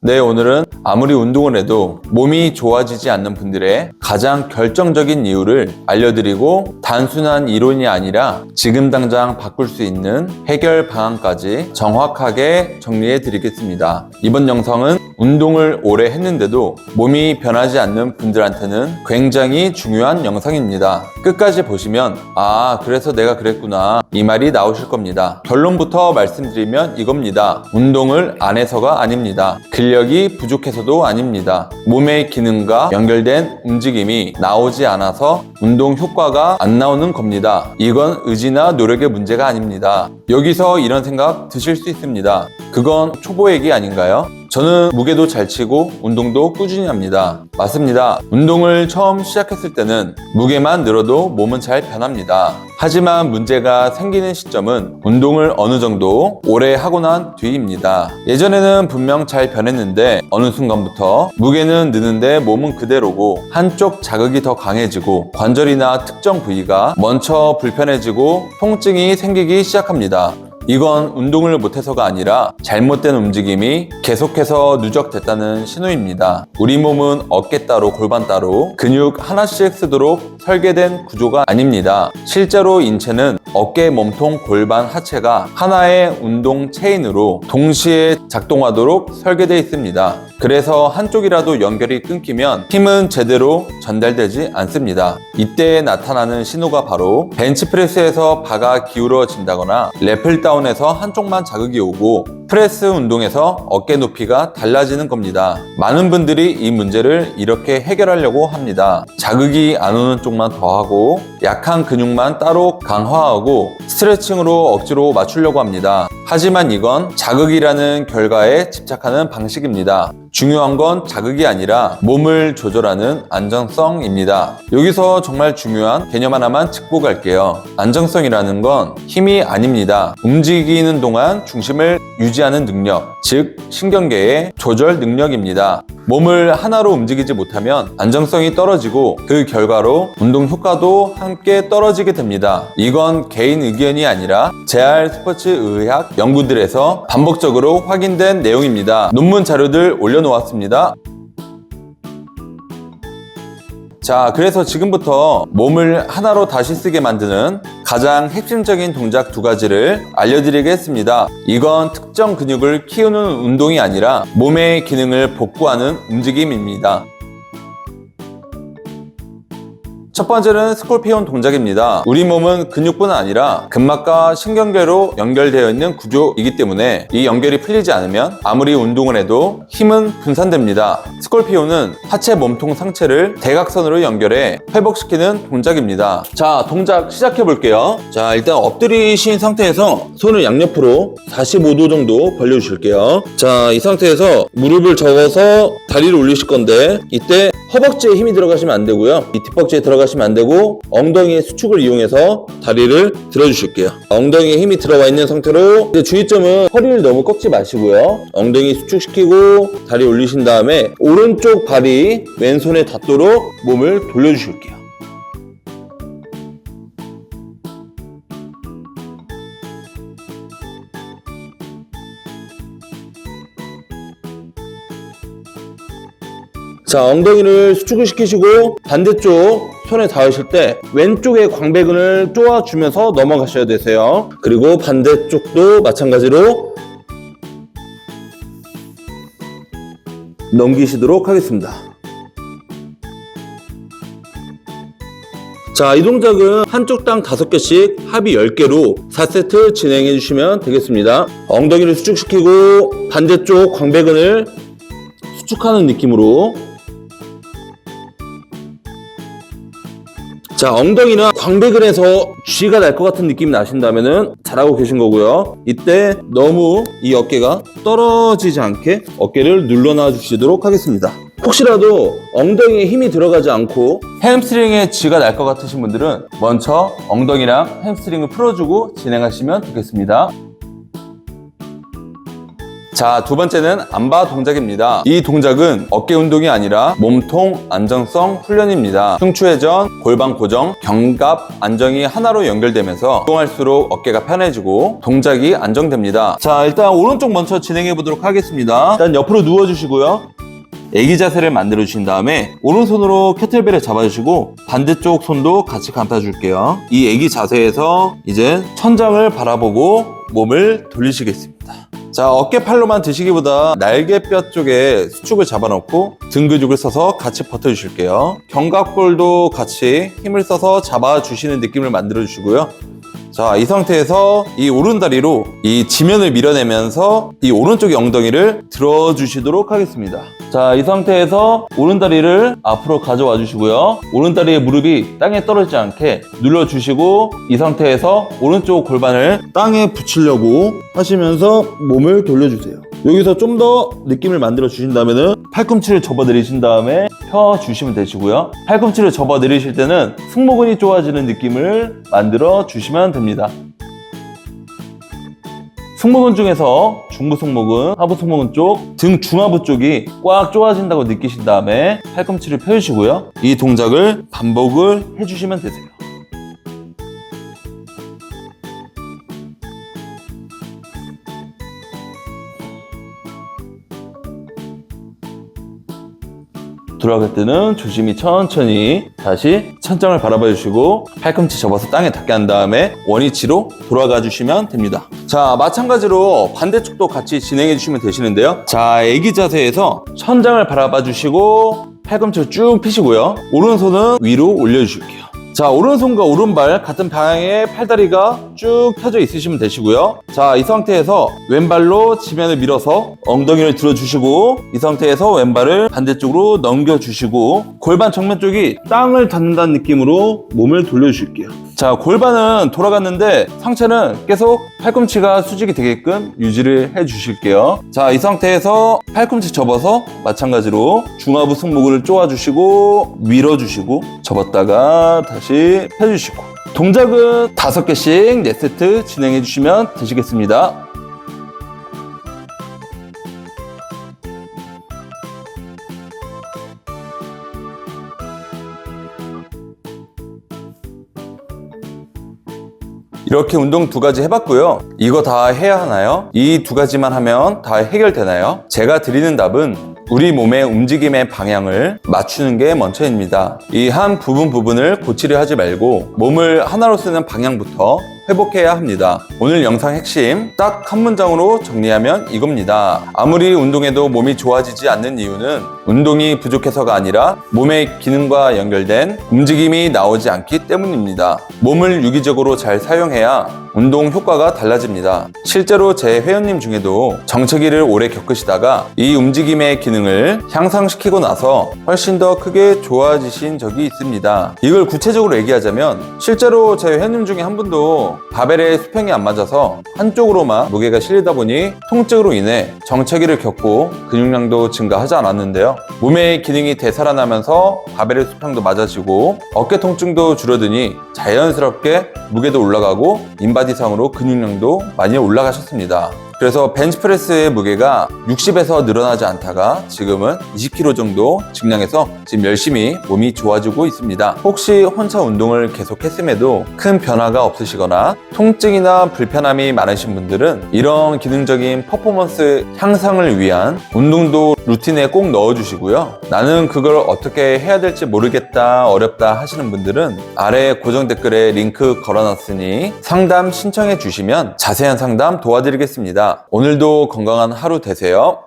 네, 오늘은 아무리 운동을 해도 몸이 좋아지지 않는 분들의 가장 결정적인 이유를 알려드리고 단순한 이론이 아니라 지금 당장 바꿀 수 있는 해결 방안까지 정확하게 정리해 드리겠습니다. 이번 영상은 운동을 오래 했는데도 몸이 변하지 않는 분들한테는 굉장히 중요한 영상입니다. 끝까지 보시면 그래서 내가 그랬구나 이 말이 나오실 겁니다. 결론부터 말씀드리면 이겁니다. 운동을 안 해서가 아닙니다. 근력이 부족해서도 아닙니다. 몸의 기능과 연결된 움직임이 나오지 않아서 운동 효과가 안 나오는 겁니다. 이건 의지나 노력의 문제가 아닙니다. 여기서 이런 생각 드실 수 있습니다. 그건 초보얘기 아닌가요? 저는 무게도 잘 치고 운동도 꾸준히 합니다. 맞습니다. 운동을 처음 시작했을 때는 무게만 늘어도 몸은 잘 변합니다. 하지만 문제가 생기는 시점은 운동을 어느 정도 오래 하고 난 뒤입니다. 예전에는 분명 잘 변했는데 어느 순간부터 무게는 느는데 몸은 그대로고 한쪽 자극이 더 강해지고 관절이나 특정 부위가 먼저 불편해지고 통증이 생기기 시작합니다. 이건 운동을 못해서가 아니라 잘못된 움직임이 계속해서 누적됐다는 신호입니다. 우리 몸은 어깨 따로 골반 따로 근육 하나씩 쓰도록 설계된 구조가 아닙니다. 실제로 인체는 어깨, 몸통, 골반, 하체가 하나의 운동 체인으로 동시에 작동하도록 설계되어 있습니다. 그래서 한쪽이라도 연결이 끊기면 힘은 제대로 전달되지 않습니다. 이때 나타나는 신호가 바로 벤치프레스에서 바가 기울어진다거나 랩플다운에서 한쪽만 자극이 오고 프레스 운동에서 어깨 높이가 달라지는 겁니다. 많은 분들이 이 문제를 이렇게 해결하려고 합니다. 자극이 안 오는 쪽만 더하고 약한 근육만 따로 강화하고 스트레칭으로 억지로 맞추려고 합니다. 하지만 이건 자극이라는 결과에 집착하는 방식입니다. 중요한 건 자극이 아니라 몸을 조절하는 안정성입니다. 여기서 정말 중요한 개념 하나만 짚고 갈게요. 안정성이라는 건 힘이 아닙니다. 움직이는 동안 중심을 유지하는 능력, 즉 신경계의 조절 능력입니다. 몸을 하나로 움직이지 못하면 안정성이 떨어지고 그 결과로 운동 효과도 함께 떨어지게 됩니다. 이건 개인 의견이 아니라 재활 스포츠 의학 연구들에서 반복적으로 확인된 내용입니다. 논문 자료들 올려놓았습니다. 자, 그래서 지금부터 몸을 하나로 다시 쓰게 만드는 가장 핵심적인 동작 두 가지를 알려드리겠습니다. 이건 특정 근육을 키우는 운동이 아니라 몸의 기능을 복구하는 움직임입니다. 첫 번째는 스콜피온 동작입니다. 우리 몸은 근육뿐 아니라 근막과 신경계로 연결되어 있는 구조이기 때문에 이 연결이 풀리지 않으면 아무리 운동을 해도 힘은 분산됩니다. 스콜피온은 하체 몸통 상체를 대각선으로 연결해 회복시키는 동작입니다. 자, 동작 시작해 볼게요. 자, 일단 엎드리신 상태에서 손을 양옆으로 45도 정도 벌려 주실게요. 자, 이 상태에서 무릎을 접어서 다리를 올리실 건데 이때 허벅지에 힘이 들어가시면 안 되고요. 이 뒷벅지에 들어가시면 안 되고 엉덩이의 수축을 이용해서 다리를 들어주실게요. 엉덩이에 힘이 들어와 있는 상태로 주의점은 허리를 너무 꺾지 마시고요. 엉덩이 수축시키고 다리 올리신 다음에 오른쪽 발이 왼손에 닿도록 몸을 돌려주실게요. 자, 엉덩이를 수축을 시키시고 반대쪽 손에 닿으실 때 왼쪽의 광배근을 쪼아주면서 넘어가셔야 되세요. 그리고 반대쪽도 마찬가지로 넘기시도록 하겠습니다. 자, 이 동작은 한쪽당 5개씩 합이 10개로 4세트 진행해 주시면 되겠습니다. 엉덩이를 수축시키고 반대쪽 광배근을 수축하는 느낌으로. 자, 엉덩이나 광배근에서 쥐가 날 것 같은 느낌이 나신다면 잘하고 계신 거고요. 이때 너무 이 어깨가 떨어지지 않게 어깨를 눌러놔 주시도록 하겠습니다. 혹시라도 엉덩이에 힘이 들어가지 않고 햄스트링에 쥐가 날 것 같으신 분들은 먼저 엉덩이랑 햄스트링을 풀어주고 진행하시면 되겠습니다. 자, 두 번째는 안바 동작입니다. 이 동작은 어깨 운동이 아니라 몸통 안정성 훈련입니다. 흉추회전, 골반 고정, 견갑 안정이 하나로 연결되면서 운동할수록 어깨가 편해지고 동작이 안정됩니다. 자, 일단 오른쪽 먼저 진행해 보도록 하겠습니다. 일단 옆으로 누워주시고요. 애기 자세를 만들어 주신 다음에 오른손으로 캐틀벨을 잡아주시고 반대쪽 손도 같이 감싸줄게요. 이 애기 자세에서 이제 천장을 바라보고 몸을 돌리시겠습니다. 자, 어깨팔로만 드시기보다 날개뼈 쪽에 수축을 잡아놓고 등 근육을 써서 같이 버텨주실게요. 견갑골도 같이 힘을 써서 잡아주시는 느낌을 만들어 주시고요. 자, 이 상태에서 이 오른다리로 이 지면을 밀어내면서 이 오른쪽의 엉덩이를 들어주시도록 하겠습니다. 자, 이 상태에서 오른다리를 앞으로 가져와 주시고요. 오른다리의 무릎이 땅에 떨어지지 않게 눌러주시고 이 상태에서 오른쪽 골반을 땅에 붙이려고 하시면서 몸을 돌려주세요. 여기서 좀 더 느낌을 만들어 주신다면은 팔꿈치를 접어 내리신 다음에 펴 주시면 되시고요. 팔꿈치를 접어 내리실 때는 승모근이 좋아지는 느낌을 만들어 주시면 됩니다. 승모근 중에서 중부 승모근, 하부 승모근 쪽, 등 중하부 쪽이 꽉 조아진다고 느끼신 다음에 팔꿈치를 펴주시고요. 이 동작을 반복을 해주시면 되세요. 돌아갈 때는 조심히 천천히 다시 천장을 바라봐 주시고 팔꿈치 접어서 땅에 닿게 한 다음에 원위치로 돌아가 주시면 됩니다. 자, 마찬가지로 반대쪽도 같이 진행해 주시면 되시는데요. 자, 애기 자세에서 천장을 바라봐 주시고 팔꿈치를 쭉 펴시고요. 오른손은 위로 올려주실게요. 자, 오른손과 오른발 같은 방향의 팔다리가 쭉 펴져 있으시면 되시고요. 자, 이 상태에서 왼발로 지면을 밀어서 엉덩이를 들어주시고 이 상태에서 왼발을 반대쪽으로 넘겨주시고 골반 정면 쪽이 땅을 닿는다는 느낌으로 몸을 돌려주실게요. 자, 골반은 돌아갔는데 상체는 계속 팔꿈치가 수직이 되게끔 유지를 해주실게요. 자, 이 상태에서 팔꿈치 접어서 마찬가지로 중하부 승모근을 쪼아주시고 밀어주시고 접었다가 다시 펴주시고 동작은 5개씩 4세트 진행해 주시면 되시겠습니다. 이렇게 운동 2가지 해봤고요. 이거 다 해야 하나요? 이 2가지만 하면 다 해결되나요? 제가 드리는 답은 우리 몸의 움직임의 방향을 맞추는 게 먼저입니다. 이 한 부분을 고치려 하지 말고 몸을 하나로 쓰는 방향부터 회복해야 합니다. 오늘 영상 핵심 딱 한 문장으로 정리하면 이겁니다. 아무리 운동해도 몸이 좋아지지 않는 이유는 운동이 부족해서가 아니라 몸의 기능과 연결된 움직임이 나오지 않기 때문입니다. 몸을 유기적으로 잘 사용해야 운동 효과가 달라집니다. 실제로 제 회원님 중에도 정체기를 오래 겪으시다가 이 움직임의 기능을 향상시키고 나서 훨씬 더 크게 좋아지신 적이 있습니다. 이걸 구체적으로 얘기하자면 실제로 제 회원님 중에 한 분도 바벨의 수평이 안 맞아서 한쪽으로만 무게가 실리다 보니 통증으로 인해 정체기를 겪고 근육량도 증가하지 않았는데요. 몸의 기능이 되살아나면서 바벨의 수평도 맞아지고 어깨 통증도 줄어드니 자연스럽게 무게도 올라가고 인바디상으로 근육량도 많이 올라가셨습니다. 그래서 벤치프레스의 무게가 60에서 늘어나지 않다가 지금은 20kg 정도 증량해서 지금 열심히 몸이 좋아지고 있습니다. 혹시 혼자 운동을 계속했음에도 큰 변화가 없으시거나 통증이나 불편함이 많으신 분들은 이런 기능적인 퍼포먼스 향상을 위한 운동도 루틴에 꼭 넣어주시고요. 나는 그걸 어떻게 해야 될지 모르겠다, 어렵다 하시는 분들은 아래 고정 댓글에 링크 걸어놨으니 상담 신청해 주시면 자세한 상담 도와드리겠습니다. 오늘도 건강한 하루 되세요.